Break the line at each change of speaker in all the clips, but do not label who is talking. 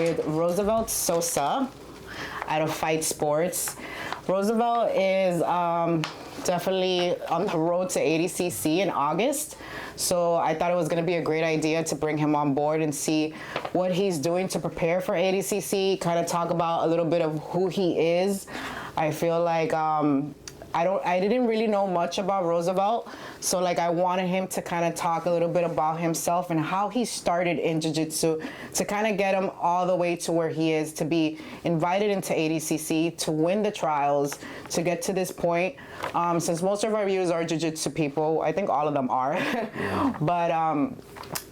with Roosevelt Sousa out of Fight Sports. Roosevelt is definitely on the road to ADCC in August. So I thought it was going to be a great idea to bring him on board and see what he's doing to prepare for ADCC, kind of talk about a little bit of who he is. I feel like I didn't really know much about Roosevelt, so like I wanted him to kind of talk a little bit about himself and how he started in Jiu-Jitsu to kind of get him all the way to where he is, to be invited into ADCC, to win the trials, to get to this point. Since most of our viewers are Jiu-Jitsu people, I think all of them are, but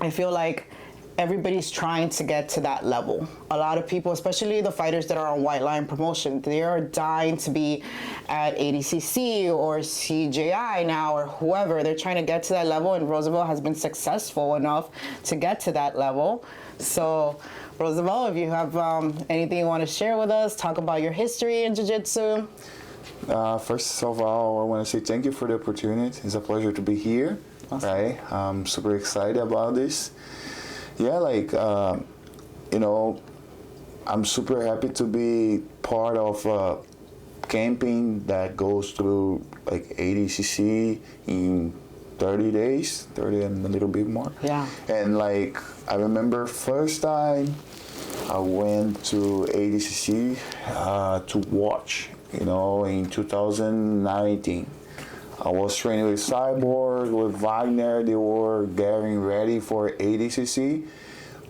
I feel like everybody's trying to get to that level. A lot of people, especially the fighters that are on White Line Promotion, they are dying to be at ADCC or CJI now or whoever. They're trying to get to that level, and Roosevelt has been successful enough to get to that level. So, Roosevelt, if you have anything you want to share with us, talk about your history in Jiu-Jitsu.
First of all, I want to say thank you for the opportunity. It's a pleasure to be here.
Awesome.
Right? I'm super excited about this. Yeah, like, you know, I'm super happy to be part of a campaign that goes through like ADCC in 30 days, 30 and a little bit more.
Yeah.
And like, I remember first time I went to ADCC to watch, you know, in 2019. I was training with Cyborg, with Wagner. They were getting ready for ADCC,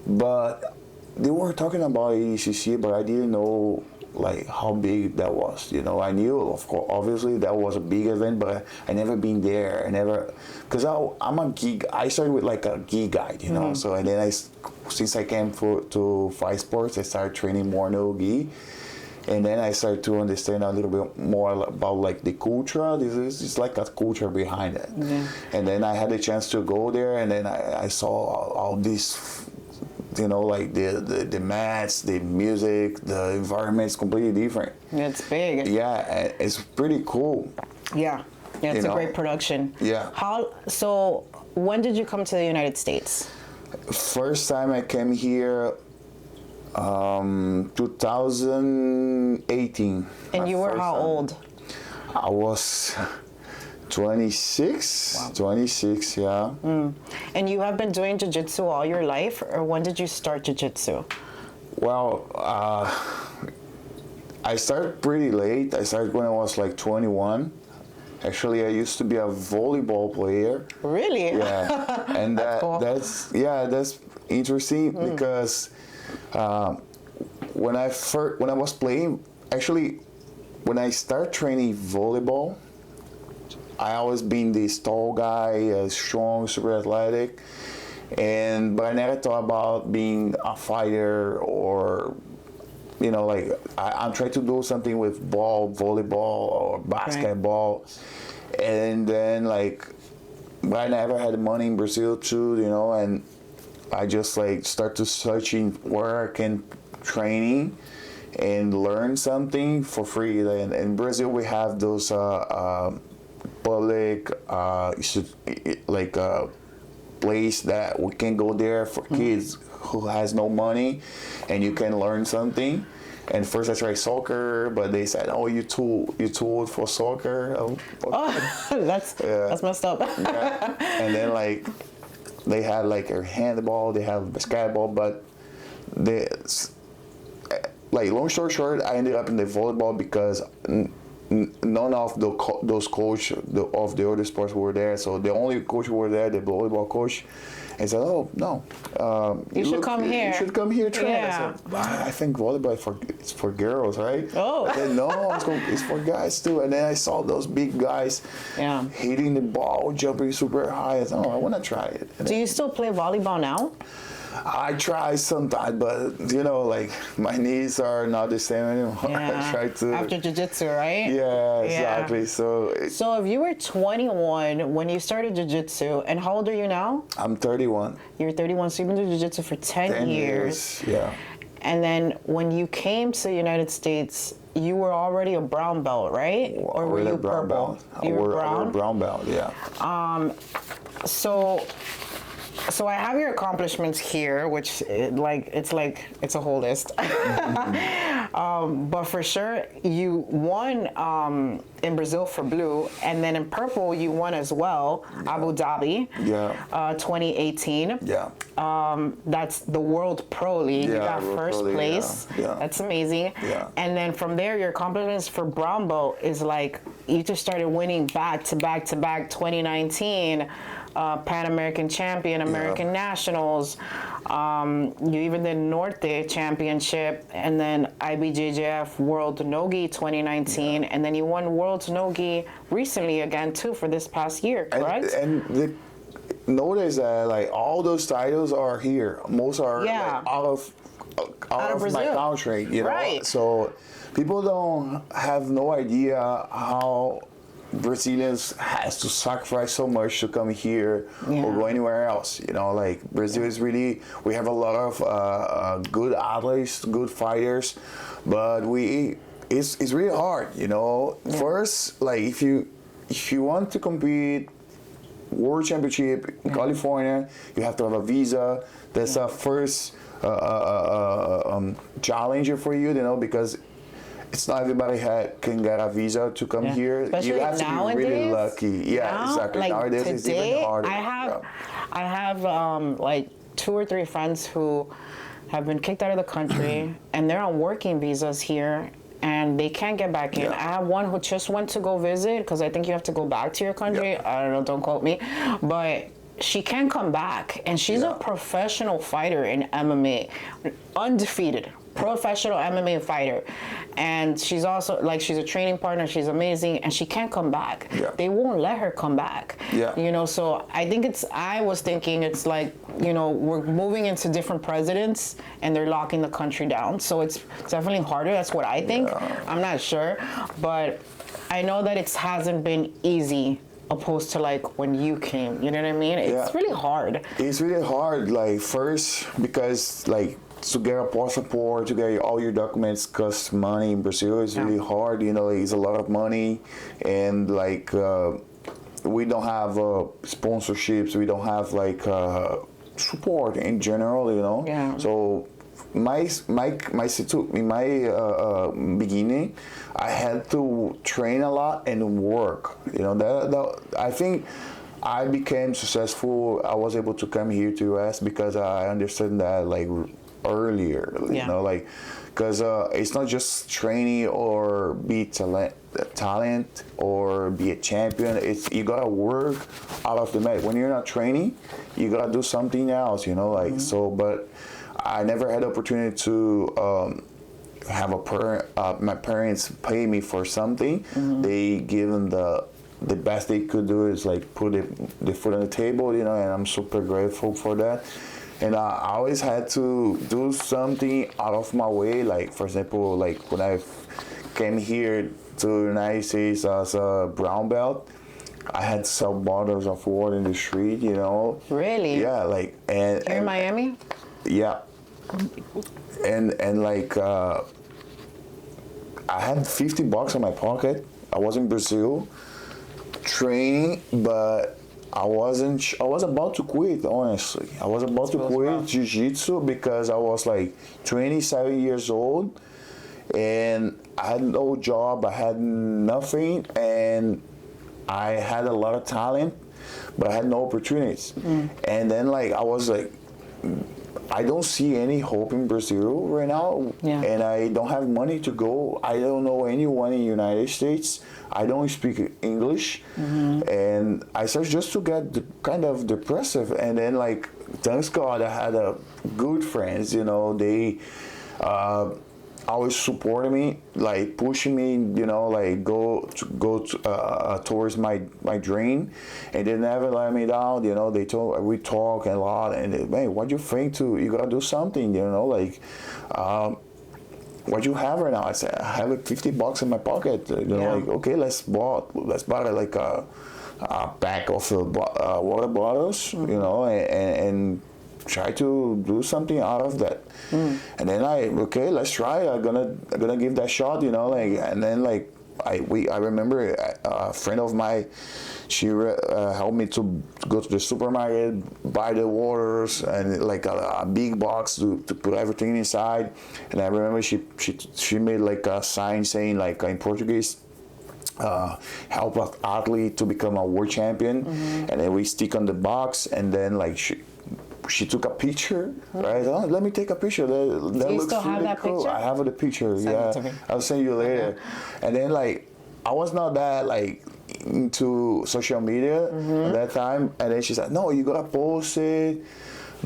but they were talking about ADCC, but I didn't know like how big that was. You know, I knew, of course, obviously that was a big event, but I never been there. I never, because I'm a gi. I started with like a gi guide, you know. So and then since I came to Fight Sports, I started training more no gi. And then I started to understand a little bit more about like the culture. This is like a culture behind it. Yeah. And then I had a chance to go there, and then I saw all this, you know, like the mats, the music, the environment is completely different.
It's big.
Yeah, it's pretty cool.
Yeah, it's a great production.
Yeah.
So when did you come to the United States?
First time I came here, 2018.
And you were how old?
I was 26. Wow. 26, yeah.
And you have been doing Jiu-Jitsu all your life, or when did you start Jiu-Jitsu?
Well, I started pretty late. I started when I was like 21. Actually, I used to be a volleyball player.
Really?
Yeah. And
that's cool.
that's interesting because when I was playing, actually, when I started training volleyball, I always been this tall guy, strong, super athletic, but I never thought about being a fighter or, you know, like I'm trying to do something with volleyball or basketball, right. And then like, but I never had money in Brazil too, you know, and I just like start to searching work and training and learn something for free. And in Brazil we have those public like place that we can go there for kids who has no money, and you can learn something. And first I tried soccer, but they said, "Oh, you too old for soccer." Oh,
that's messed up.
Yeah. And then like they had like a handball, they have basketball, but like long story short, I ended up in the volleyball because none of those coach of the other sports were there. So the only coach who were there, the volleyball coach, and said, "Oh no,
you should come here.
You should come here train."
Yeah.
I said, "I think volleyball it's for girls, right?"
Oh.
I said, "No, it's for guys too." And then I saw those big guys hitting the ball, jumping super high. I said, "Oh, I want to try it." And
do you still play volleyball now?
I try sometimes, but you know, like my knees are not the same anymore.
Yeah.
I try to
after jiu-jitsu, right?
Yeah, exactly. Yeah. So
if you were 21 when you started jiu-jitsu, and how old are you now?
I'm 31.
You're 31, so you've been doing jiu-jitsu for 10 years.
Yeah.
And then when you came to the United States, you were already a brown belt, right? Or were you purple?
You were brown? I were brown belt, yeah.
So So I have your accomplishments here, which it's a whole list. But for sure, you won in Brazil for blue, and then in purple you won as well, Abu Dhabi, 2018.
Yeah.
That's the World Pro League. You got
World
first
Pro League,
place.
yeah.
That's amazing.
Yeah.
And then from there, your accomplishments for brown belt is like you just started winning back to back to back. 2019. Pan American champion, American Nationals. You even did Norte Championship, and then IBJJF World Nogi 2019, and then you won World Nogi recently again too for this past year, correct?
Notice that like all those titles are here. Most are like, out of my country, you know.
Right.
So people don't have no idea how Brazilians has to sacrifice so much to come here or go anywhere else. You know, like Brazil is really, we have a lot of good athletes, good fighters, but it's really hard. You know, first, like if you want to compete World Championship in California, you have to have a visa. That's a first challenger for you, you know, because it's not everybody can get a visa to come here.
Especially
you have to be really lucky. Yeah, exactly.
Like
nowadays
today,
it's even harder.
I have like 2 or 3 friends who have been kicked out of the country and they're on working visas here and they can't get back in. I have one who just went to go visit because I think you have to go back to your country. I don't know, don't quote me. But she can come back and she's a professional fighter in MMA, undefeated. Professional MMA fighter, and she's also like she's a training partner. She's amazing, and she can't come back. They won't let her come back. You know, so I think I was thinking it's like, you know, we're moving into different presidents, and they're locking the country down. So it's definitely harder. That's what I think. I'm not sure, but I know that it hasn't been easy. Opposed to like when you came, you know what I mean? It's really hard.
It's really hard. Like first because like. To get a passport, to get all your documents costs money in Brazil. It's really hard, you know, it's a lot of money. And like, we don't have sponsorships, we don't have like support in general, you know. So in my beginning, I had to train a lot and work, you know, that I think I became successful. I was able to come here to US because I understood that like earlier, you know, like because it's not just training or be talent or be a champion. It's you gotta work out of the mat. When you're not training, you gotta do something else, you know, like so. But I never had the opportunity to have my parents pay me for something. They give them the best they could do is like put the food on the table, you know, and I'm super grateful for that. And I always had to do something out of my way. Like, for example, like when I came here to the United States as a brown belt, I had to sell bottles of water in the street, you know.
Really?
Yeah, like and
here in Miami?
Yeah. And like I had $50 in my pocket. I was in Brazil training, but I was about to quit, honestly. I was about to quit Jiu-Jitsu because I was like 27 years old and I had no job, I had nothing, and I had a lot of talent, but I had no opportunities. And then like I was like, I don't see any hope in Brazil right now, and I don't have money to go. I don't know anyone in the United States. I don't speak English, and I started just to get kind of depressive. And then, like, thanks God, I had good friends. You know, they always supported me, like pushing me. You know, like go towards my dream, and they never let me down. You know, we talk a lot, and hey, what do you think? You gotta do something. You know, like. What do you have right now? I said, I have $50 in my pocket. You know, like, okay, let's buy like a pack of water bottles, you know, and try to do something out of that. And then let's try. I'm gonna give that shot, you know, like, and then like I remember a friend of mine, she helped me to go to the supermarket, buy the waters and like a big box to put everything inside. And I remember she made like a sign saying like in Portuguese, help an athlete to become a world champion. And then we stick on the box, and then like she took a picture, right? Oh, let me take a picture. That
you
looks
still have
really
that
cool.
picture?
I have the picture.
Send it to me.
I'll send you later. And then like I was not that like into social media at that time, and then she said, "No, you gotta post it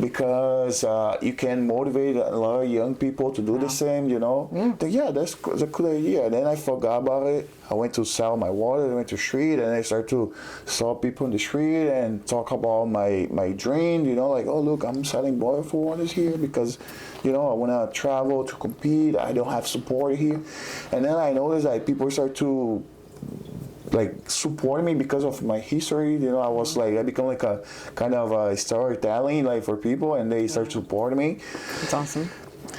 because you can motivate a lot of young people to do the same." You know, yeah, that's a good idea. And then I forgot about it. I went to sell my water. I went to the street, and I started to saw people in the street and talk about my dream. You know, like, oh look, I'm selling boil for waters here because, you know, I want to travel to compete. I don't have support here, and then I noticed that people start to like support me because of my history. You know, I become like a kind of a storytelling like for people, and they start supporting me.
It's awesome.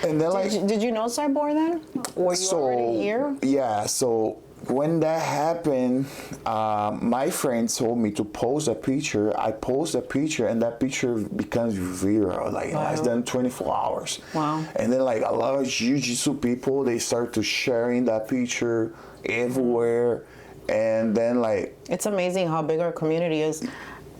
And then
Did you know Cyborg then? Were you already here?
Yeah, so when that happened, my friend told me to post a picture. I post a picture, and that picture becomes viral, like less than 24 hours.
Wow.
And then like a lot of Jiu-Jitsu people, they start to sharing that picture everywhere. And then like
It's amazing how big our community is.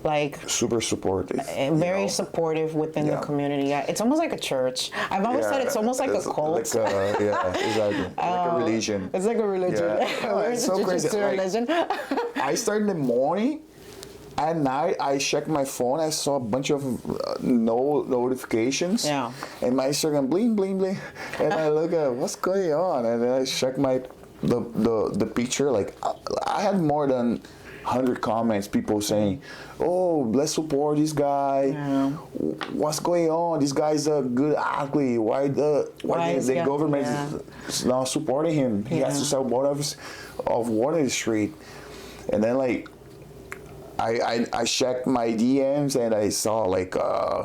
Like
super supportive,
very supportive within the community. Yeah, it's almost like a church. I've always said it's almost like a cult.
Like yeah, exactly. Like a religion.
It's like a religion.
Yeah.
It's
so
a
crazy.
religion.
I start in the morning. At night, I check my phone. I saw a bunch of notifications.
Yeah.
And my Instagram bling bling bling, and I look at what's going on, and then I check the picture. Like I had more than 100 comments, people saying, "Oh, let's support this guy.
Yeah.
What's going on? This guy's a good athlete. Why the government is not supporting him? He has to sell water of water in the street." And then like I checked my DMs, and I saw like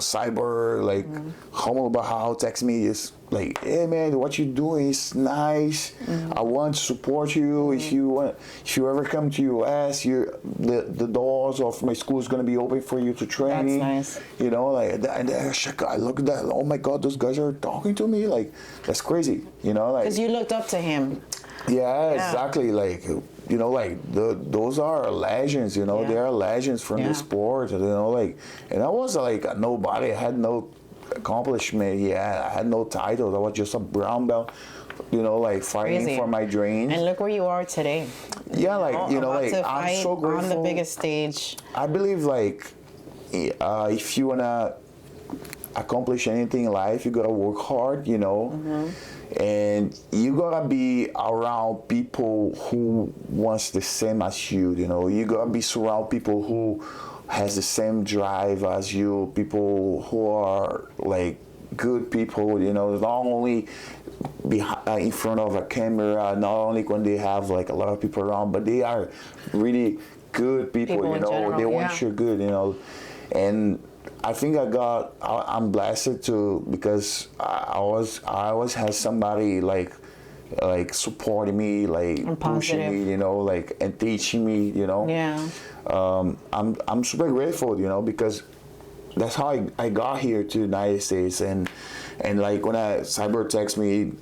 Cyber like Humble Bahal text me is like, "Hey man, what you doing is nice. I want to support you. If you ever come to US, the doors of my school is gonna be open for you to training."
That's nice.
You know, like and then I look at that. Oh my God, those guys are talking to me. Like that's crazy. You know, like
Because you looked up to him.
yeah, exactly. Like, you know, like those are legends. You know, they are legends from the sport. You know, like, and I was like a nobody. I had no accomplishment. Yeah, I had no titles. I was just a brown belt. You know, like fighting for my dreams.
And look where you are today.
Yeah, like you know,
About
like
to
I'm
fight
so grateful.
on the biggest stage.
I believe like if you wanna accomplish anything in life, you gotta work hard. You know. And you gotta be around people who wants the same as you. You know, you gotta be surround people who has the same drive as you. People who are like good people. You know, not only in front of a camera, not only when they have like a lot of people around, but they are really good people. You know,
general,
they want you good. You know, and I think I'm blessed too because I always had somebody like supporting me, like pushing me, you know, like and teaching me, you know.
Yeah.
I'm super grateful, you know, because that's how I got here to the United States, and like when Cyber texted me,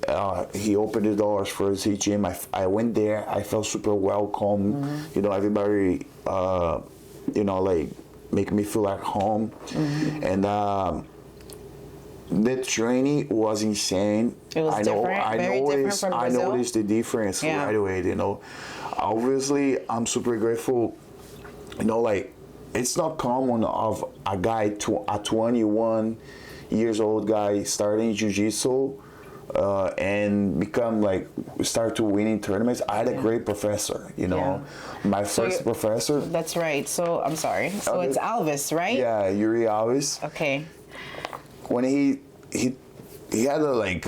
he opened the doors for his gym. I went there. I felt super welcome. You know, everybody, you know, like make me feel at home. And the training was insane.
It was different,
I noticed the difference right away, you know. Obviously, I'm super grateful, you know, like it's not common of a guy a 21 years old guy starting jiu-jitsu and become like start to winning tournaments. I had a great professor, you know. My first professor.
That's right. So I'm sorry. So it's Alvis, right?
Yeah, Yuri Alvis.
Okay.
When he had a like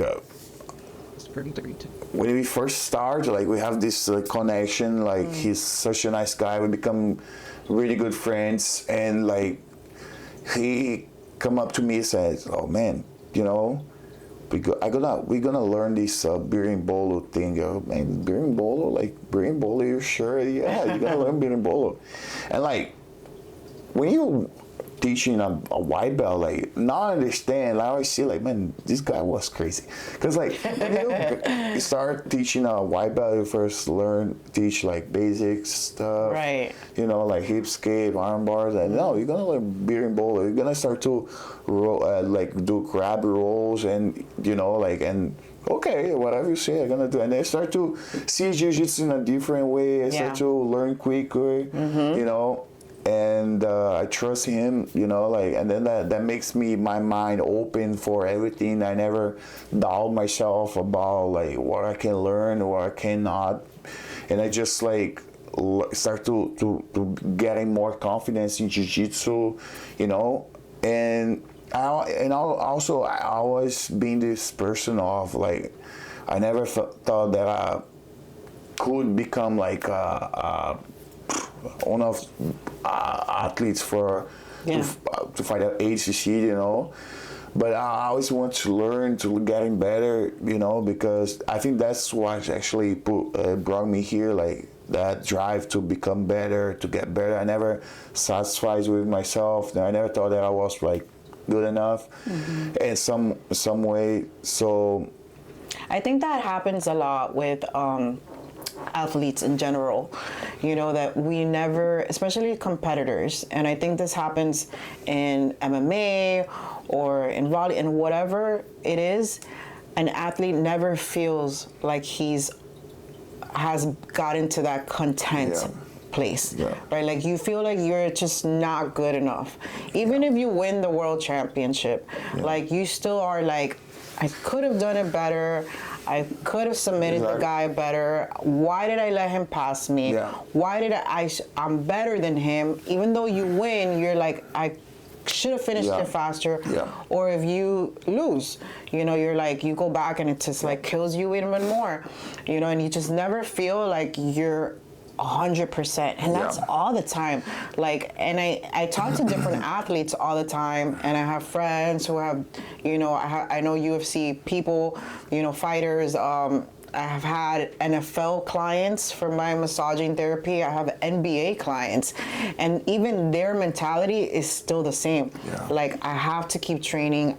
when we first started, like we have this connection. Like he's such a nice guy. We become really good friends, and like he come up to me and says, "Oh man, you know, we're gonna learn this berimbolo thing, yo. Man, berimbolo, like berimbolo, you sure? Yeah, you're gonna learn berimbolo. And like when you teaching a white belt, like now I understand. Like, I always see, like, man, this guy was crazy. Cause like when you start teaching a white belt, you first teach like basic stuff,
right?
You know, like hip skate, arm bars, and no, you're gonna learn berimbolo. You're gonna start to like do grab rolls, and you know, like, and okay, whatever you say, I'm gonna do. And I start to see jiu-jitsu in a different way. I start to learn quicker, you know. And I trust him, you know, like, and then that makes my mind open for everything. I never doubt myself about like what I can learn or I cannot, and I just like start to getting more confidence in jiu-jitsu, you know, and I always been this person of like, I never thought that I could become like one of athletes to fight at ADCC, you know. But I always want to learn, to getting better, you know, because I think that's what actually brought me here, like that drive to become better, to get better. I never satisfied with myself. I never thought that I was like good enough in some way. So
I think that happens a lot with athletes in general, you know, that we never, especially competitors, and I think this happens in MMA or in volley and whatever it is, an athlete never feels like has gotten to that content place, right? Like you feel like you're just not good enough. Even if you win the world championship, like you still are like, I could have done it better. I could have submitted the guy better. Why did I let him pass me? Why did I'm better than him? Even though you win, you're like, I should have finished it faster. Or if you lose, you know, you're like, you go back and it just like kills you even more, you know, and you just never feel like you're 100%, and that's all the time. Like, and I talk to different athletes all the time, and I have friends who have, you know, I know UFC people, you know, fighters. I have had NFL clients for my massaging therapy. I have NBA clients, and even their mentality is still the same. Like, I have to keep training.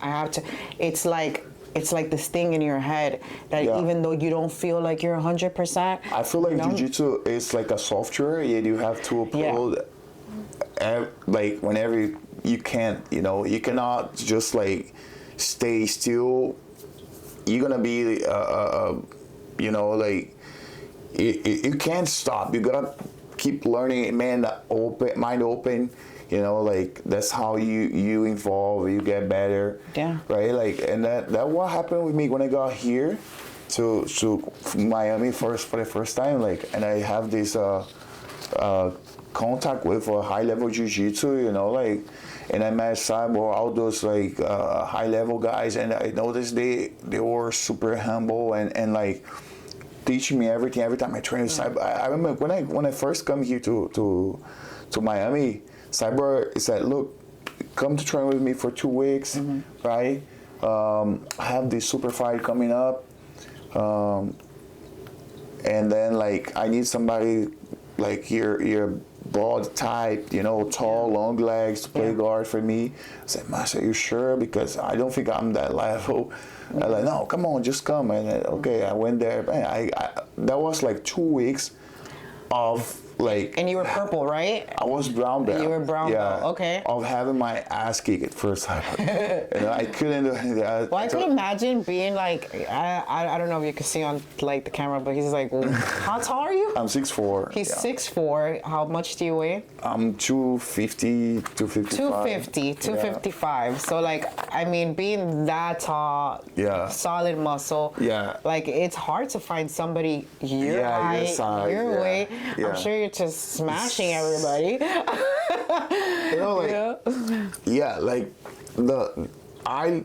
It's like this thing in your head that even though you don't feel like you're 100%.
I feel like jiu-jitsu is like a software, and you have to upload like whenever you can, you know. You cannot just like stay still. You're gonna be, you know, like you can't stop. You gotta keep learning, mind open. You know, like that's how you evolve, you get better. Right? Like, and that what happened with me when I got here to Miami for the first time. Like, and I have this contact with a high level jiu-jitsu, you know, like, and I met Cyborg, all those like high level guys, and I noticed they were super humble and like teaching me everything. Every time I train with Cyborg, I remember when I first come here to Miami, Cyber said, look, come to train with me for 2 weeks, right? I have this super fight coming up. And then like, I need somebody like your broad type, you know, tall, long legs to play guard for me. I said, Master, are you sure? Because I don't think I'm that level. I'm like, no, come on, just come. And okay, I went there. Man, I that was like 2 weeks of like.
And you were purple, right?
I was brown belt.
You were brown belt, okay.
Of having my ass kicked first time. You know, I couldn't do that.
Well, I could imagine being like, I don't know if you can see on like the camera, but he's like, how tall are you?
I'm 6'4".
He's 6'4". How much do you weigh?
I'm 250, 255.
255. So like, I mean, being that tall, solid muscle, like it's hard to find somebody your height, your weight. I'm sure you're just smashing everybody.
You know, like, like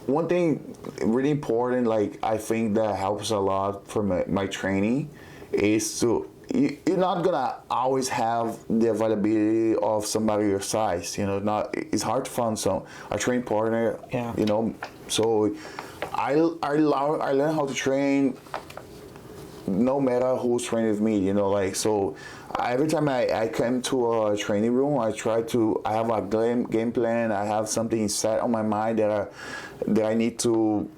one thing really important, like I think that helps a lot for my training is you're not gonna always have the availability of somebody your size. You know, it's hard to find a training partner. You know, so I learned how to train no matter who's training with me, you know, like, so every time I come to a training room, I have a game plan, I have something set on my mind that I need to,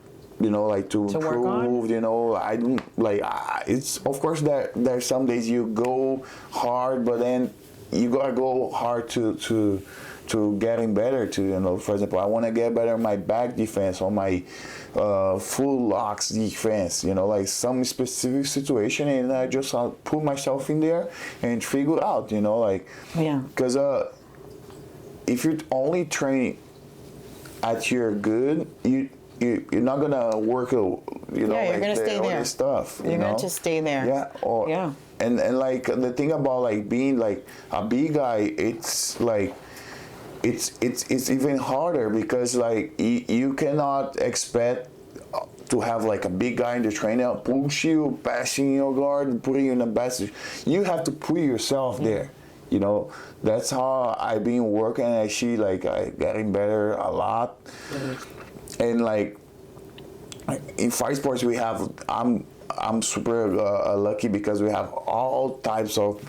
you know, like to improve, you know, I don't, like, it's, of course, there's some days you go hard, but then you gotta go hard to getting better to, you know, for example, I want to get better on my back defense, on my full locks defense, you know, like some specific situation, and I just put myself in there and figure out, you know, like, because if you only train at your good, you're not gonna work, you know,
you're
like
gonna stay
all
there.
this stuff.
You're gonna just stay there.
Yeah. And like the thing about like being like a big guy, it's like it's even harder because like you cannot expect to have like a big guy in the trainer push you, passing your guard, and putting you in the best. You have to put yourself there. You know, that's how I've been working. Actually, like I getting better a lot. And like in fight sports, we have I'm super lucky because we have all types of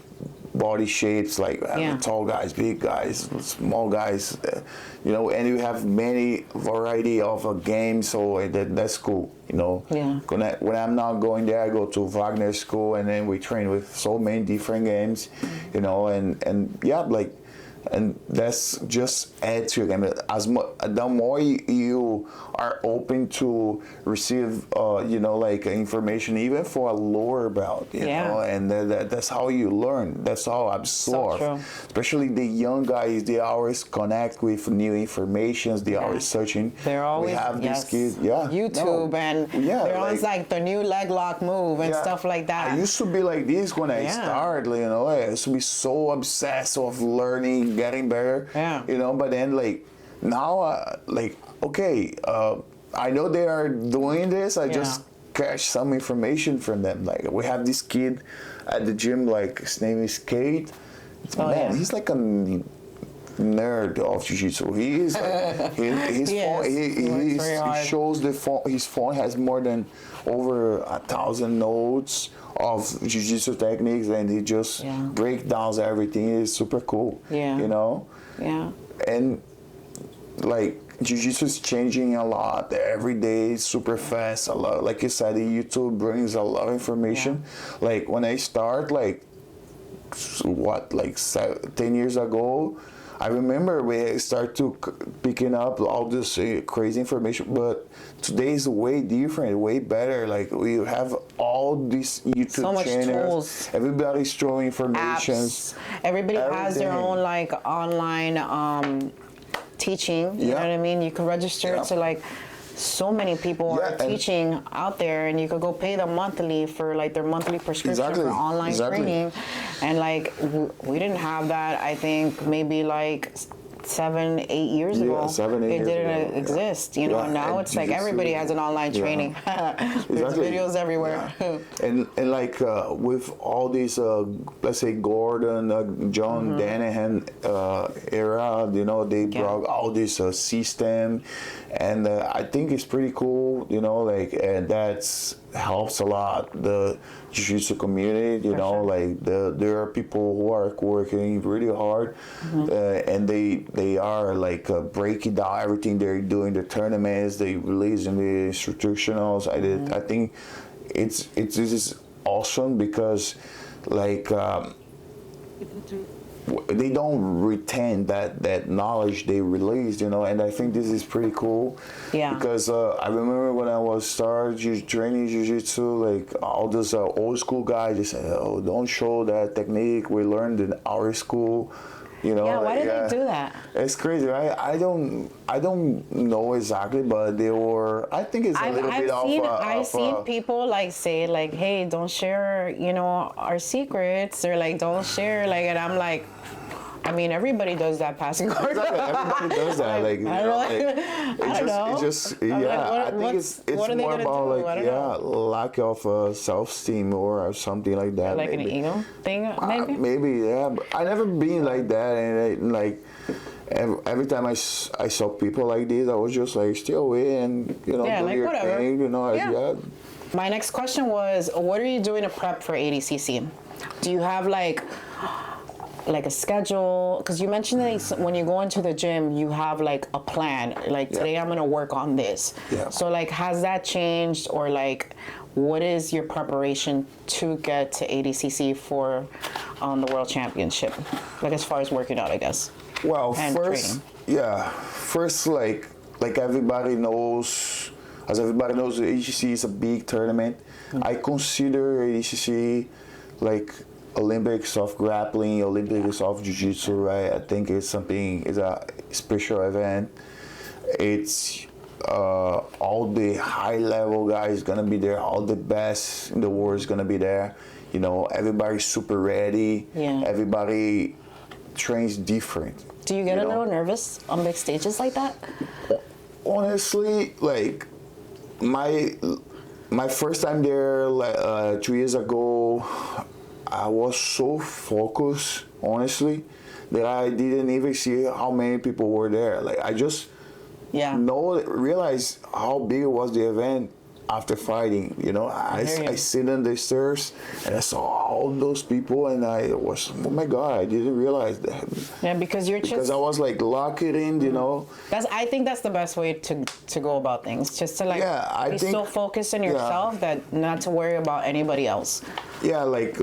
body shapes, like tall guys, big guys, small guys, you know, and you have many variety of games, so that's cool, you know. When I'm not going there, I go to Wagner school, and then we train with so many different games, you know, and yeah, like, and that's just add to your game. The more you are open to receive, you know, like information, even for a lower belt, you know, and that's how you learn. That's how I absorb. So especially the young guys, they always connect with new informations. They always searching.
They're always,
we have these kids,
YouTube, and they're always like the new leg lock move and stuff like that.
I used to be like this when I started, you know. I used to be so obsessed with learning, getting better, you know, but then like now like, okay, I know they are doing this, I just catch some information from them. Like we have this kid at the gym, like his name is Kate. He's like a nerd of jiu-jitsu. He is like, his phone, he shows his phone has more than over 1,000 notes of jiu-jitsu techniques, and he just break down everything. It's super cool, you know. And like jiu-jitsu is changing a lot every day, super fast. A lot, like you said, YouTube brings a lot of information. Like when I start, like 10 years ago, I remember we start to picking up all this crazy information, but today is way different, way better. Like we have all these YouTube channels.
Tools.
Everybody's throwing information.
Everybody has their own like online teaching. You know what I mean? You can register to like. So many people are teaching out there, and you could go pay them monthly for like their monthly prescription for online training. And like we didn't have that, I think maybe like 7-8 years ago.
7-8
it
years
didn't
ago.
exist, you know. Now it's like everybody has an online training. There's videos everywhere.
And like with all these let's say Gordon, John Danahan era, you know, they brought all this system, and I think it's pretty cool, you know, like, and that's helps a lot the jiu-jitsu community, you know, like there are people who are working really hard, and they are like breaking down everything they're doing, the tournaments, they releasing the instructionals. I think this is awesome because like they don't retain that knowledge they released, you know, and I think this is pretty cool. Because I remember when I was training jiu-jitsu, like all those old school guys, they said, "Oh, don't show that technique we learned in our school." You know,
why did they do that?
It's crazy, right? I don't know exactly, but they were. I think it's a little bit
I've seen people like say like, "Hey, don't share, you know, our secrets," or like, "Don't share," like, and I'm like, I mean, everybody does that passing card.
Exactly. Everybody does that. Like, you know, like, it just, yeah. I think it's more about like, lack of self-esteem or something like that.
Like
maybe.
an ego thing, maybe.
Maybe, yeah. But I never been like that, and like. Every time I saw people like this, I was just like, stay away and, you know, do
like,
your
whatever.
thing, you know. Yeah.
My next question was, what are you doing to prep for ADCC? Do you have like a schedule? Because you mentioned that when you go into the gym, you have like a plan. Like, today I'm going to work on this.
Yeah.
So like, has that changed, or like, what is your preparation to get to ADCC for the World Championship? Like, as far as working out, I guess.
Well,
And
first, like everybody knows, as everybody knows, the ADCC is a big tournament. Mm-hmm. I consider ADCC like Olympics of grappling, Olympics of Jiu-Jitsu, right? I think it's a special event. It's all the high-level guys gonna be there. All the best in the world is gonna be there. You know, everybody's super ready.
Yeah.
Everybody trains different.
Do you get a little nervous on big stages like that?
Honestly, like my first time there, like 2 years ago, I was so focused, honestly, that I didn't even see how many people were there. Like, I just realized how big it was, the event, after fighting. You know, I sit on the stairs and I saw all those people, and I was, oh my God, I didn't realize that.
Yeah, because I
was like locked in, you know.
I think that's the best way to go about things. Just to like be so focused on yourself that not to worry about anybody else.
Yeah, like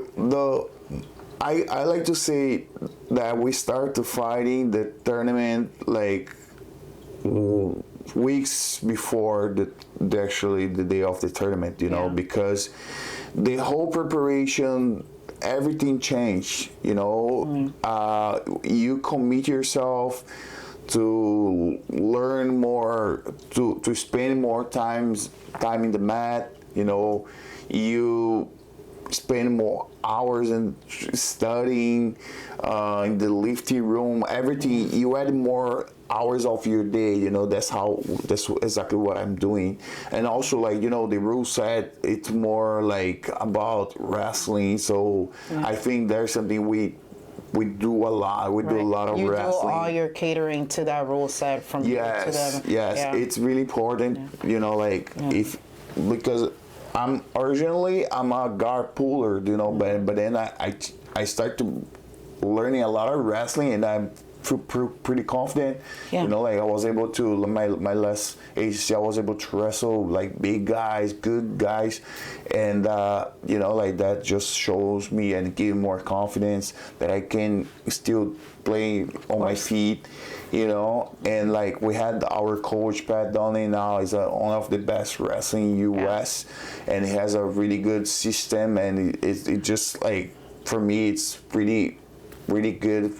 I like to say that we start to fighting the tournament like weeks before the day of the tournament, you know, because the whole preparation, everything changed, you know. You commit yourself to learn more, to spend more time in the mat, you know. You spend more hours in studying in the lifting room, everything. You add more hours of your day, you know. That's exactly what I'm doing. And also, like, you know, the rule said it's more like about wrestling, so I think there's something we do a lot. We do a lot of wrestling.
You do all your catering to that rule set from
yes, it's really important, you know, like because I'm a guard puller, you know, but then I start to learning a lot of wrestling, and I'm pretty confident. You know, like I was able to, my last ADCC, I was able to wrestle like big guys, good guys, and you know, like that just shows me and give more confidence that I can still play on my feet, you know. And like we had our coach Pat Donnelly now is one of the best wrestling in US, and he has a really good system, and it just like, for me, it's really good,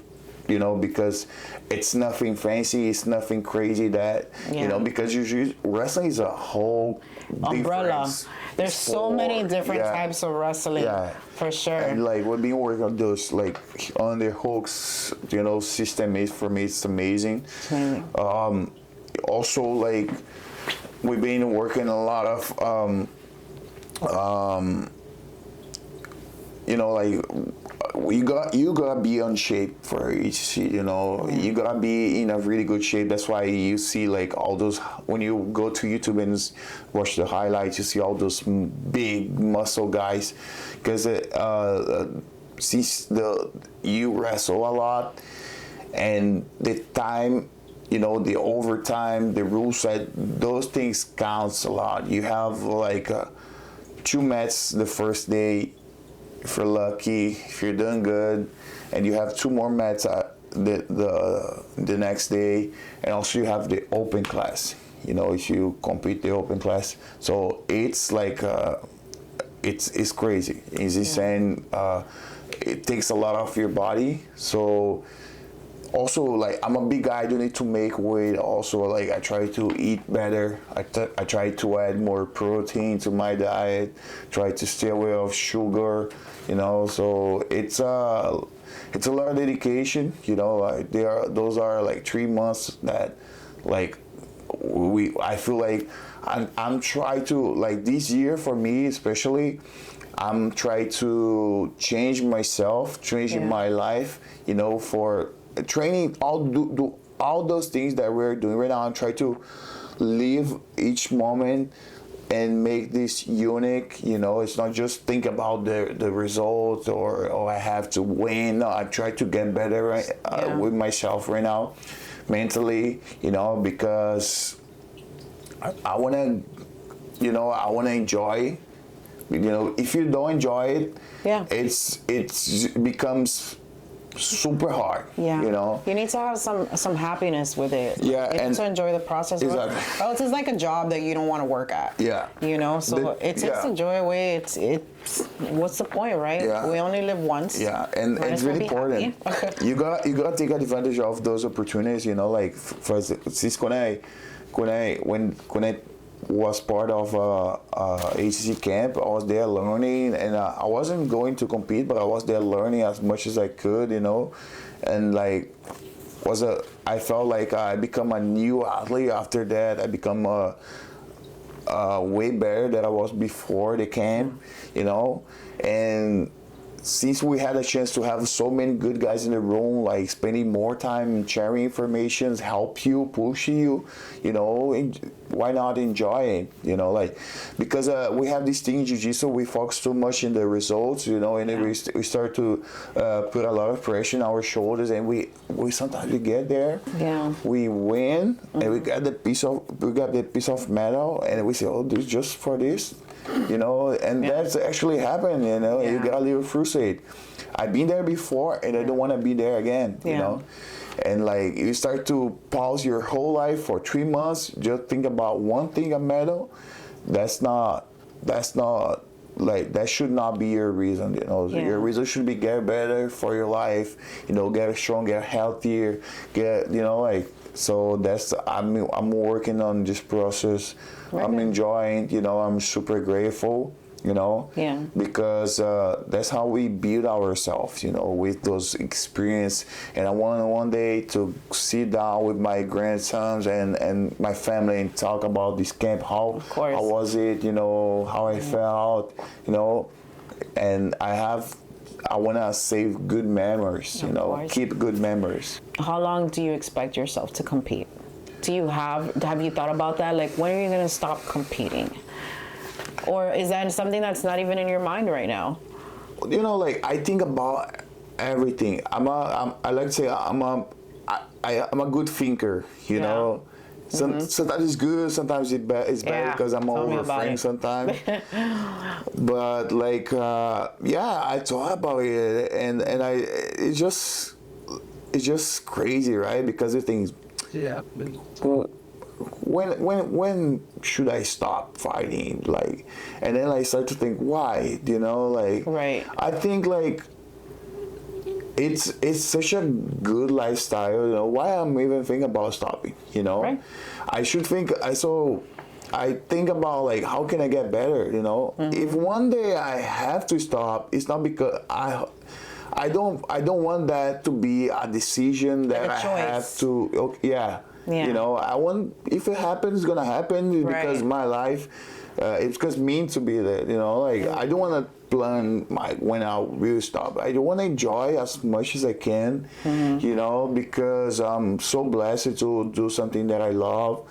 you know, because it's nothing fancy, it's nothing crazy that, you know, because usually wrestling is a whole
umbrella. There's so many different types of wrestling, for sure.
And like we've been working on those like underhooks, you know, system is, for me, it's amazing. Also, like we've been working a lot of you know, like you gotta be on shape for ADCC, you know. You gotta be in a really good shape. That's why you see like all those, when you go to YouTube and watch the highlights, you see all those big muscle guys, because since you wrestle a lot, and the time, you know, the overtime, the rule set, those things counts a lot. You have like 2 mats the first day, if you're lucky, if you're doing good, and you have 2 more mats the next day, and also you have the open class, you know, if you compete the open class. So it's like it's crazy. It's insane. It takes a lot of your body. So also, like, I'm a big guy, I do need to make weight. Also, like, I try to eat better. I try to add more protein to my diet, try to stay away of sugar, you know. So it's it's a lot of dedication. You know, like those are like 3 months that, like, I feel like I'm trying to, like, this year for me especially, I'm trying to change myself, changing my life, you know, for training, do all those things that we're doing right now. I'm trying to live each moment and make this unique, you know. It's not just think about the results or I have to win. No, I try to get better with myself right now, mentally, you know, because I want to, you know, I want to enjoy. You know, if you don't enjoy it, it becomes super hard.
Yeah.
You know,
you need to have some happiness with it.
Yeah,
you
and
need to enjoy the process.
Exactly.
Well, it's like a job that you don't want to work at.
Yeah.
You know, so it takes the joy away. It's what's the point, right?
Yeah.
We only live once.
Yeah, and it's really important. you gotta take advantage of those opportunities. You know, like for instance, when I was part of ADCC camp, I was there learning, and I wasn't going to compete, but I was there learning as much as I could, you know, and like I felt like I become a new athlete after that. I become way better than I was before the camp, you know, and since we had a chance to have so many good guys in the room, like spending more time sharing information, help you, push you, you know, why not enjoy it, you know, like, because we have this thing in Jiu-Jitsu, we focus too much in the results, you know, and then we start to put a lot of pressure on our shoulders, and we sometimes we get there, we win, and we got the piece of metal, and we say, oh, this is just for this. You know, and that's actually happened, you know. You got a little frustrated. I've been there before, and I don't want to be there again, you know. And like, you start to pause your whole life for 3 months, just think about one thing, a medal. That's not like, that should not be your reason, you know. Your reason should be get better for your life, you know, get stronger, get healthier, get, you know, like, so that's, I'm working on this process. I'm enjoying, you know, I'm super grateful, you know, because that's how we build ourselves, you know, with those experience. And I want one day to sit down with my grandsons and my family and talk about this camp, how was it, you know, how I felt, you know, and I want to save good memories, you know, keep good memories.
How long do you expect yourself to compete? Have you thought about that? Like, when are you going to stop competing? Or is that something that's not even in your mind right now?
You know, like, I think about everything. I like to say I'm a good thinker, you know. Sometimes it's good, sometimes it's bad because I'm overthinking sometimes. But like, I thought about it, and it's just crazy, right? Because the thing is, when should I stop fighting? Like, and then I start to think, why? You know, like, I think like, it's such a good lifestyle, you know. Why I'm even thinking about stopping, you know? I should think. I think about, like, how can I get better, you know? If one day I have to stop, it's not because I don't want that to be a decision that I have to. You know, I want, if it happens, it's gonna happen because my life. It's just meant to be there, you know. Like, I don't want to plan when I will stop. I want to enjoy as much as I can, you know, because I'm so blessed to do something that I love.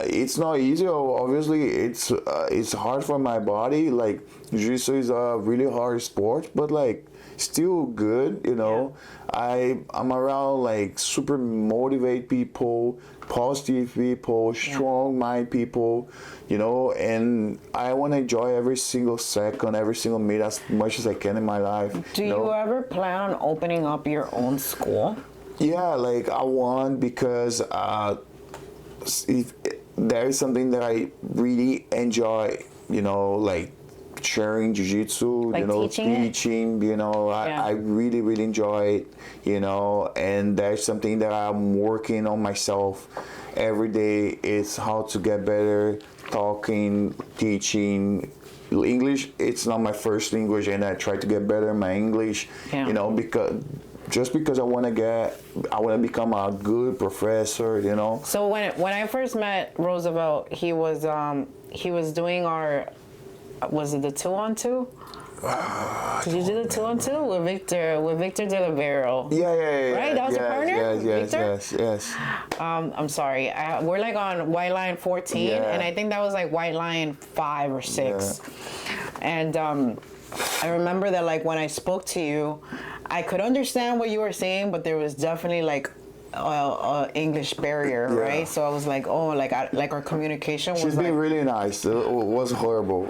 It's not easy. Obviously, it's hard for my body. Like, Jiu-Jitsu is a really hard sport, but like, still good, you know. I'm around like super motivated people, positive people, strong mind people, you know, and I want to enjoy every single second, every single minute as much as I can in my life.
Do you ever plan on opening up your own school? Yeah,
like, I want, because if there is something that I really enjoy, you know, like sharing Jiu-Jitsu,
like,
you know, teaching, you know, I really, really enjoy it, you know, and that's something that I'm working on myself every day. It's how to get better, talking, teaching, English, it's not my first language, and I try to get better in my English.
Yeah.
You know, because I want to become a good professor. You know.
So when I first met Roosevelt, he was doing our, was it the 2-on-2? Did you do the 2-on-2 with Victor De La Vero?
Yeah.
Right, that was your partner?
Yes.
I'm sorry. We're like on white line 14, and I think that was like white line 5 or 6. And I remember that like when I spoke to you, I could understand what you were saying, but there was definitely like English barrier, right? So I was like, oh, like our communication was.
She's been really nice. It was horrible.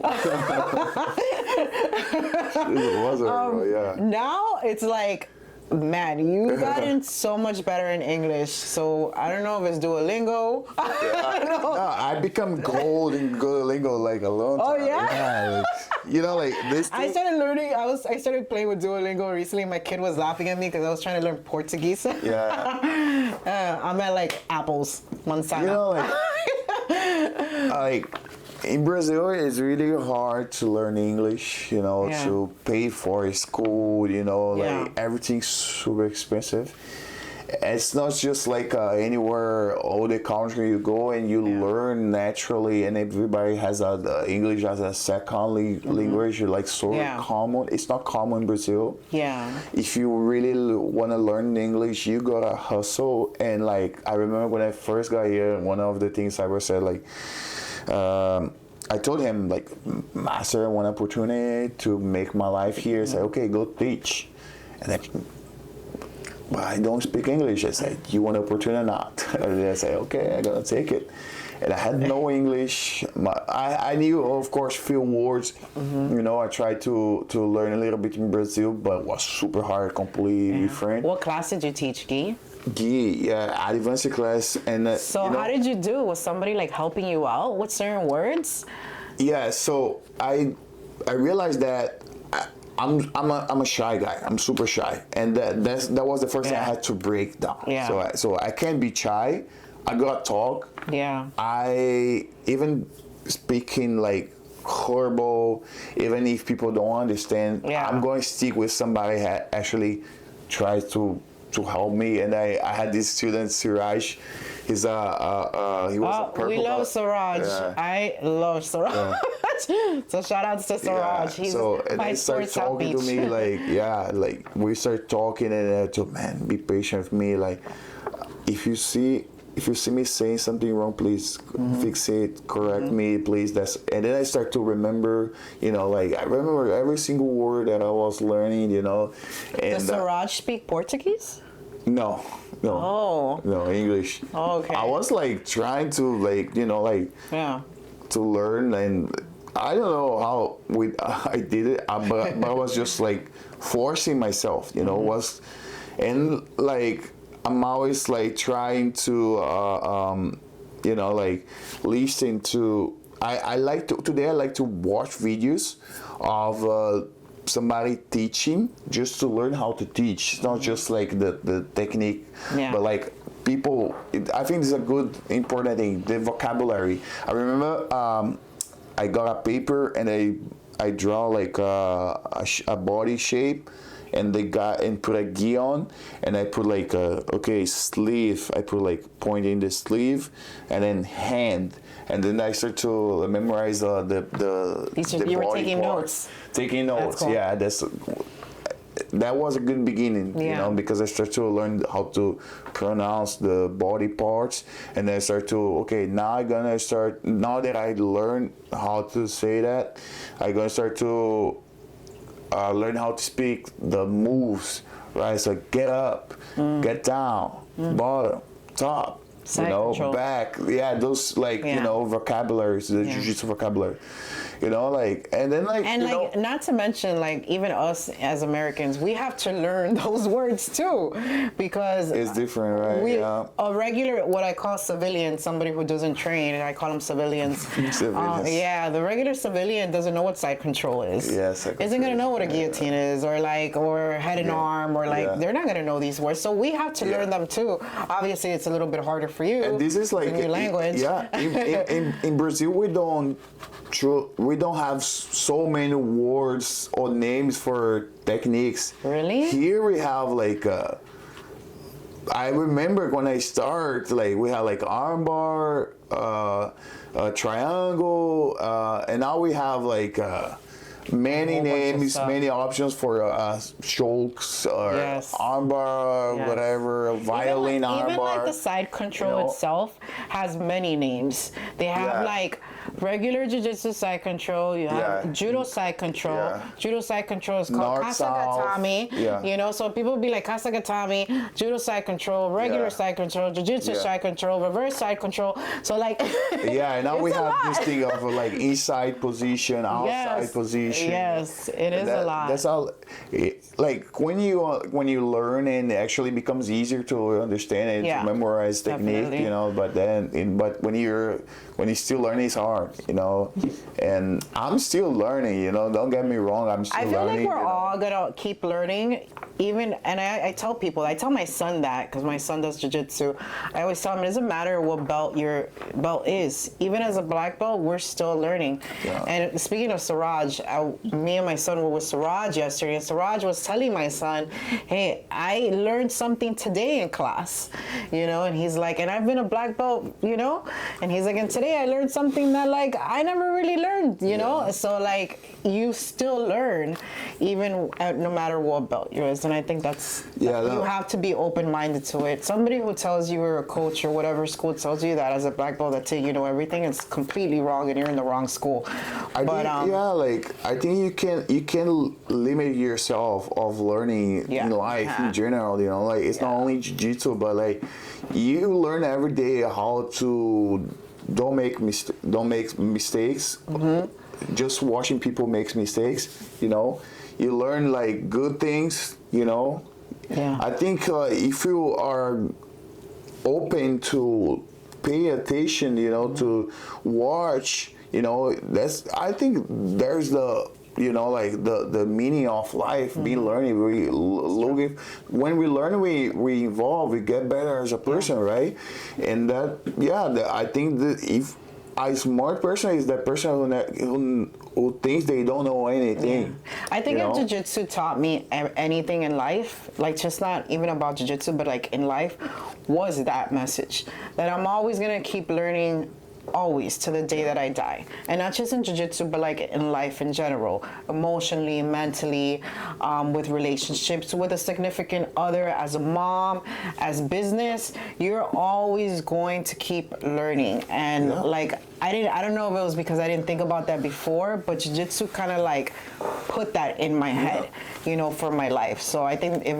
It was horrible, yeah.
Now it's like, man, you gotten so much better in English. So I don't know if it's Duolingo. I don't know.
No, I become gold in Duolingo like a long time.
Oh yeah.
You know, like this thing.
I started learning. I started playing with Duolingo recently. My kid was laughing at me because I was trying to learn Portuguese.
Yeah.
I'm at like apples one side.
You know, like in Brazil, it's really hard to learn English. You know, to pay for school. You know, like everything's super expensive. It's not just like anywhere, all the country you go and you learn naturally, and everybody has the English as a second language, like common. It's not common in Brazil. Yeah. If you really want to learn English, you gotta hustle. And like I remember when I first got here, one of the things I was said like. I told him like, Master, I want an opportunity to make my life here. I said, okay, go teach. And then, but I don't speak English. I said, you want an opportunity or not? And I said, okay, I'm gonna take it. And I had no English. I knew, of course, few words. You know, I tried to learn a little bit in Brazil, but it was super hard, completely different.
What class did you teach, Guy?
Advanced class. And
so you know, how did you do? Was somebody like helping you out with certain words?
Yeah, so I realized that I'm a shy guy. I'm super shy, and that was the first thing I had to break down. Yeah. So I can't be shy. I gotta talk. Yeah. I even speaking like horrible, even if people don't understand. Yeah. I'm going to stick with somebody that actually tries to help me. And I had this student Siraj. He was a purple.
We love Siraj. Yeah. I love Siraj. Yeah. So shout outs to Siraj. He's
and they start talking to me like we start talking, and I told, man, be patient with me. Like if you see me saying something wrong, please fix it, correct me, please. And then I start to remember, you know, like I remember every single word that I was learning, you know. And,
does Siraj speak Portuguese?
No. No, English.
Oh, okay.
I was like trying to like, you know, like to learn, and I don't know how I did it, but I was just like forcing myself, you know, and like I'm always like trying to, you know, like listen to. I like to watch videos of somebody teaching, just to learn how to teach. It's not just like the technique, but like people. I think it's a good important thing. The vocabulary. I remember I got a paper and I draw like a body shape. And they got and put a gi on, and I put like sleeve. I put like point in the sleeve, and then hand, and then I start to memorize the
you were
body
taking
part.
notes.
Taking notes, cool. Yeah. That was a good beginning, you know, because I started to learn how to pronounce the body parts, and then I start to now that I learned how to say that, I'm gonna start to learn how to speak the moves, right? So get up, get down, bottom, top,
side control.
Back. Yeah, those you know, vocabularies, the Jiu-Jitsu vocabulary. You know, like, and then like,
and like, not to mention, like, even us as Americans, we have to learn those words too, because
it's different, right?
A regular, what I call civilian, somebody who doesn't train, and I call them civilians. The regular civilian doesn't know what side control is. Isn't gonna know what a guillotine is, or head and arm, or they're not gonna know these words. So we have to learn them too. Obviously, it's a little bit harder for you.
And this is like
in your language.
In Brazil, we don't true. We don't have so many words or names for techniques.
Really?
Here we have like I remember when I started, like we had like armbar, a triangle, and now we have like many names, many options for chokes or armbar, whatever, violin armbar.
Even like the side control itself has many names. They have like regular jiu-jitsu side control, you have judo side control. Judo side control is called kasagatame. You know, so people be like kasagatame, judo side control, regular side control, jiu-jitsu side control, reverse side control. So like
and now we have this thing of like inside position, outside position.
Yes, it is a lot.
That's all. Like when you learn, and it actually becomes easier to understand and to memorize technique, you know. But but when you're still learning, it's hard, you know. And I'm still learning, you know. Don't get me wrong, I'm still learning.
I feel like we're all gonna keep learning. Even, and I tell people, I tell my son that, because my son does jiu-jitsu. I always tell him it doesn't matter what belt your belt is. Even as a black belt, we're still learning. And speaking of Siraj, me and my son were with Siraj yesterday, and Siraj was telling my son, hey, I learned something today in class, you know, and he's like, and I've been a black belt, you know, and he's like, and today I learned something that like I never really learned, you know. So like you still learn even no matter what belt you're in. And I think that's you have to be open-minded to it. Somebody who tells you you're a coach or whatever school tells you that as a black belt that you know everything is completely wrong, and you're in the wrong school.
I think you can limit yourself of learning in life in general, you know, like it's not only jiu-jitsu, but like you learn every day how to don't make mistakes. Just watching people make mistakes, you know. You learn like good things, you know. I think if you are open to pay attention, you know, to watch, you know, I think there's the, you know, like the meaning of life, being learning. When we learn, we evolve, we get better as a person, right? And I think that if a smart person is that person who thinks they don't know anything.
I think if jiu-jitsu taught me anything in life, like just not even about jiu-jitsu, but like in life, was that message. That I'm always going to keep learning, always, to the day that I die. And not just in jiu-jitsu, but like in life in general, emotionally, mentally, with relationships, with a significant other, as a mom, as business, you're always going to keep learning. And like, I don't know if it was because I didn't think about that before, but jiu-jitsu kind of like put that in my head, you know, for my life. So I think if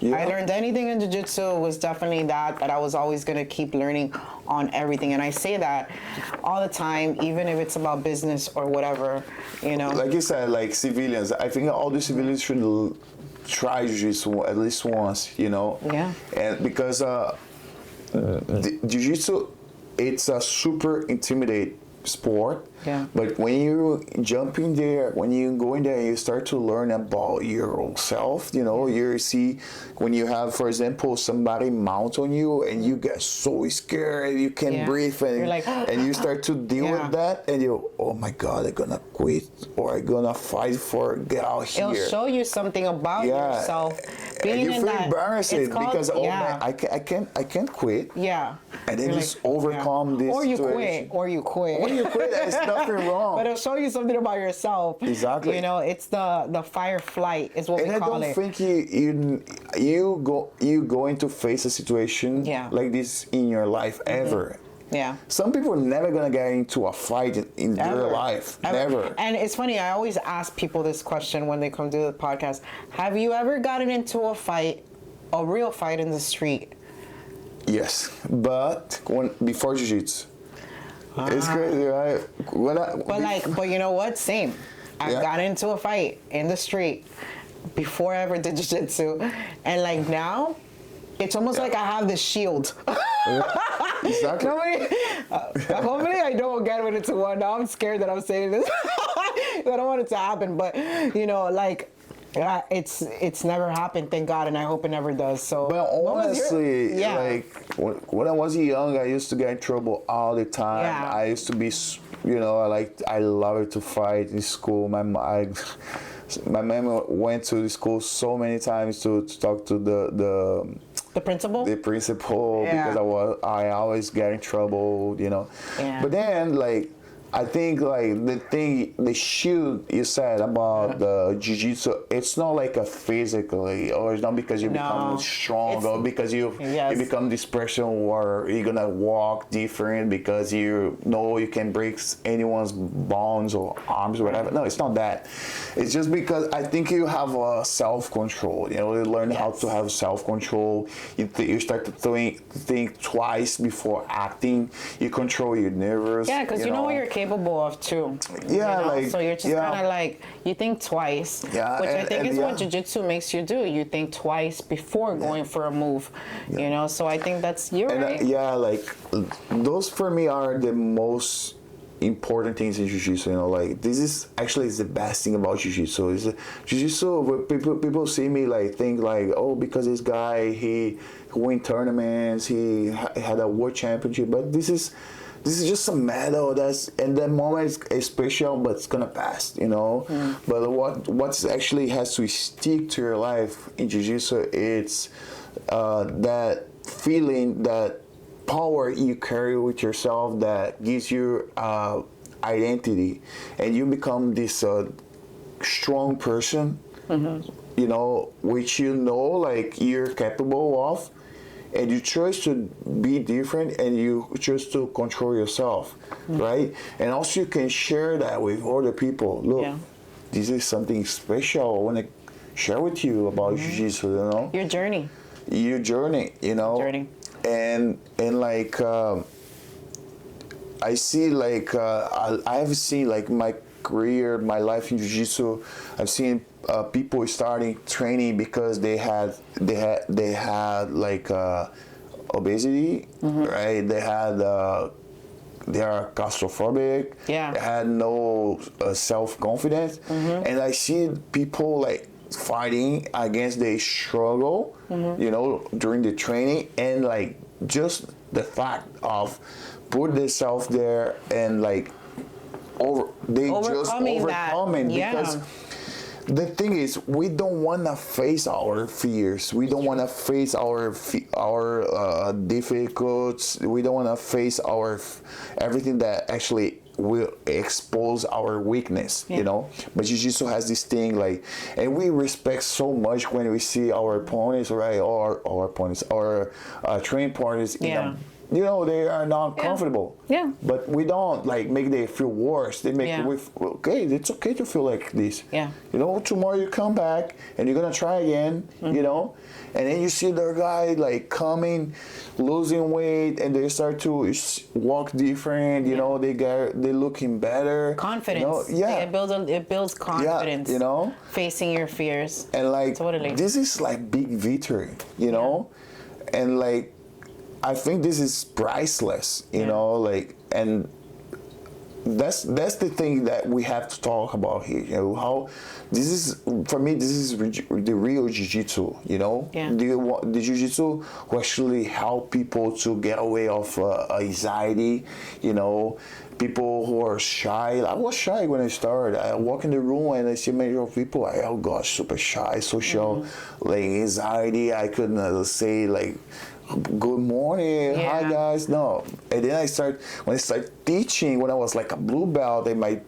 I learned anything in jiu-jitsu, it was definitely that I was always going to keep learning on everything. And I say that all the time, even if it's about business or whatever, you know.
Like you said, like civilians, I think all the civilians should try jiu-jitsu at least once, you know. And because jiu-jitsu, it's a super intimidating sport. But when you jump in there, when you go in there, you start to learn about yourself. You know, you see when you have, for example, somebody mount on you and you get so scared, you can't breathe, and you're like, and you start to deal with that, and you, oh my God, I'm gonna quit, or I'm gonna fight for get out here.
It'll show you something about yourself.
Being and you feel embarrassed because man, I can't quit. And then just overcome this.
Or you
situation.
quit. Or you quit.
Or you quit. There's nothing wrong.
But it'll show you something about yourself.
Exactly.
You know, it's the fire flight is what we call it.
And I don't think you going to face a situation like this in your life ever. Some people are never gonna get into a fight in their life. Never.
And it's funny, I always ask people this question when they come to the podcast. Have you ever gotten into a fight, a real fight in the street?
Yes, but before jiu-jitsu. It's crazy, right?
But you know what? Same. I've gotten into a fight in the street before I ever did jiu-jitsu, and like now, it's almost like I have this shield.
Exactly.
Hopefully I don't get into one. Now I'm scared that I'm saying this. I don't want it to happen, but you know, like Yeah, it's never happened, thank God, and I hope it never does. So,
Well,
what was your-
honestly,
yeah.
like when I was young, I used to get in trouble all the time.
Yeah.
I used to be, I loved to fight in school. My mom went to the school so many times to talk to
The principal?
the principal
Yeah.
because I always get in trouble,
Yeah.
But then I think the shield you said about the jiu-jitsu, it's not like a physically, or it's not because you become strong,
It's-
or because you become this person where you're gonna walk different because you know you can break anyone's bones or arms or whatever. No, it's not that. It's just because I think you have self-control. You learn how to have self-control. You start to think twice before acting. You control your nerves.
Yeah, because you know what you're capable of too.
Yeah,
so you're just kind of you think twice.
Yeah,
which I think is what
yeah.
jiu-jitsu makes you do. You think twice before going for a move. So I think you're right.
Those for me are the most important things in jiu-jitsu. This is actually the best thing about jiu-jitsu. Jiu-jitsu, people see me think oh, because this guy he win tournaments, he had a world championship, but this is just a medal and that moment is special, but it's gonna pass, But what's actually has to stick to your life in jiu-jitsu, it's that feeling, that power you carry with yourself that gives you identity, and you become this strong person, which you're capable of. And you choose to be different, and you choose to control yourself, right? And also you can share that with other people. Look, this is something special I want to share with you about jiu-jitsu,
Your journey.
Your journey,
Journey.
And I see I have seen my career, my life in jiu-jitsu. I've seen people starting training because they had obesity, right? They are claustrophobic.
Yeah.
They had no self-confidence, and I see people fighting against the struggle, during the training, and just the fact of put themselves there and
Overcoming
because the thing is, we don't want to face our fears. We don't want to face our difficulties. We don't want to face everything that actually will expose our weakness, But jiu-jitsu has this thing and we respect so much when we see our opponents, right? Or our opponents, our training partners. They are not comfortable.
Yeah.
But we don't make them feel worse. They make okay. It's okay to feel like this.
Yeah.
Tomorrow you come back and you're gonna try again. And then you see the guy coming, losing weight, and they start to walk different. They looking better.
Confidence. It builds confidence.
Yeah.
Facing your fears.
And
totally.
This is big victory. And I think this is priceless, and that's the thing that we have to talk about here. How this is, for me, this is the real jiu-jitsu. The jiu-jitsu who actually help people to get away of anxiety. People who are shy. I was shy when I started. I walk in the room and I see many people. Oh gosh, super shy, social, anxiety. I couldn't say good morning, hi guys. No, and then when I started teaching, when I was a blue belt, and my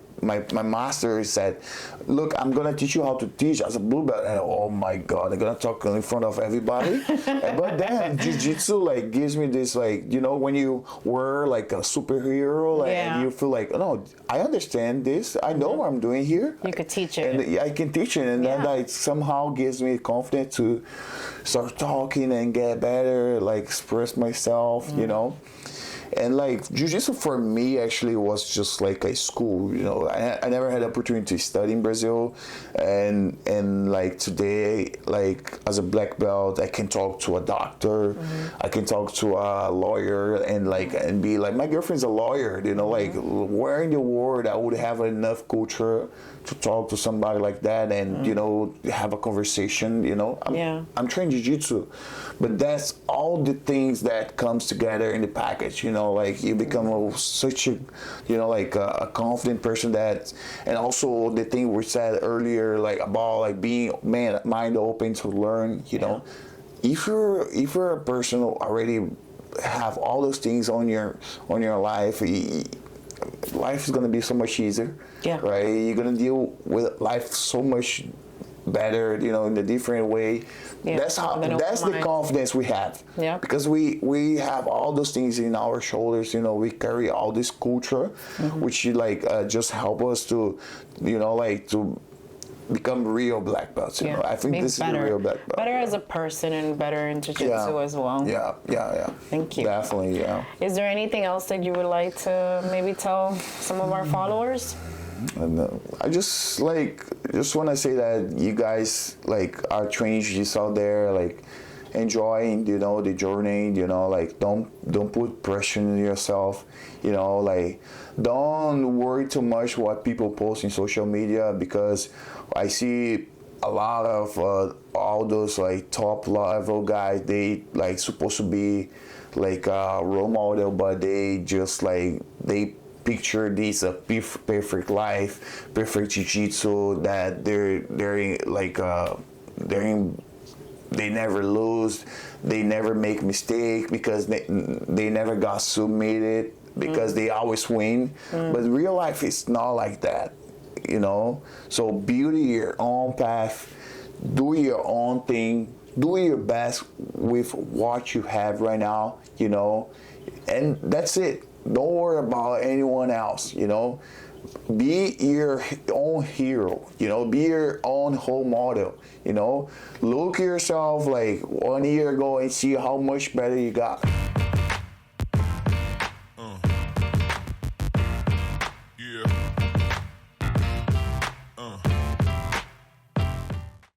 master said, look, I'm gonna teach you how to teach as a blue belt. And oh my God, I'm gonna talk in front of everybody. But then jiu-jitsu gives me this when you were a superhero, and you feel no, I understand this, I know what I'm doing here.
You could teach it.
And I can teach it, and then that somehow gives me confidence to start talking and get better, express myself, And like jiu-jitsu for me actually was just like a school, you know. I never had the opportunity to study in Brazil, and like today, like as a black belt, I can talk to a doctor, I can talk to a lawyer, and be like, my girlfriend's a lawyer, you know. Like where in the world I would have enough culture to talk to somebody like that and you know, have a conversation, you know. I'm trained jiu-jitsu, but that's all the things that comes together in the package, you know. Like you become such a, you know, like a confident person, that, and also the thing we said earlier, like about like being mind open to learn, you know. If you're a person who already have all those things on your life, life is gonna be so much easier. Right? You're gonna deal with life so much better, you know, in a different way. That's the confidence we have. Because we have all those things in our shoulders, you know. We carry all this culture, which like just help us to, you know, like to become real black belts. You know, I think this is a real black belt.
Better as a person and better in jiu-jitsu as well. Thank you.
Definitely,
Is there anything else that you would like to maybe tell some of our followers?
I just want to say that you guys like are training jiu-jitsu out there, like enjoying, you know, the journey, you know, like don't put pressure on yourself, you know, like don't worry too much what people post in social media, because I see a lot of all those like top level guys, they like supposed to be like a role model, but they just like they picture this perfect life, perfect jiu-jitsu, that they're like they never lose, they never make mistake, because they never got submitted, because they always win. But real life is not like that, you know. So build your own path, do your own thing, do your best with what you have right now, you know, and that's it. Don't worry about anyone else, you know. Be your own hero, you know. Be your own role model, you know. Look at yourself like 1 year ago and see how much better you got.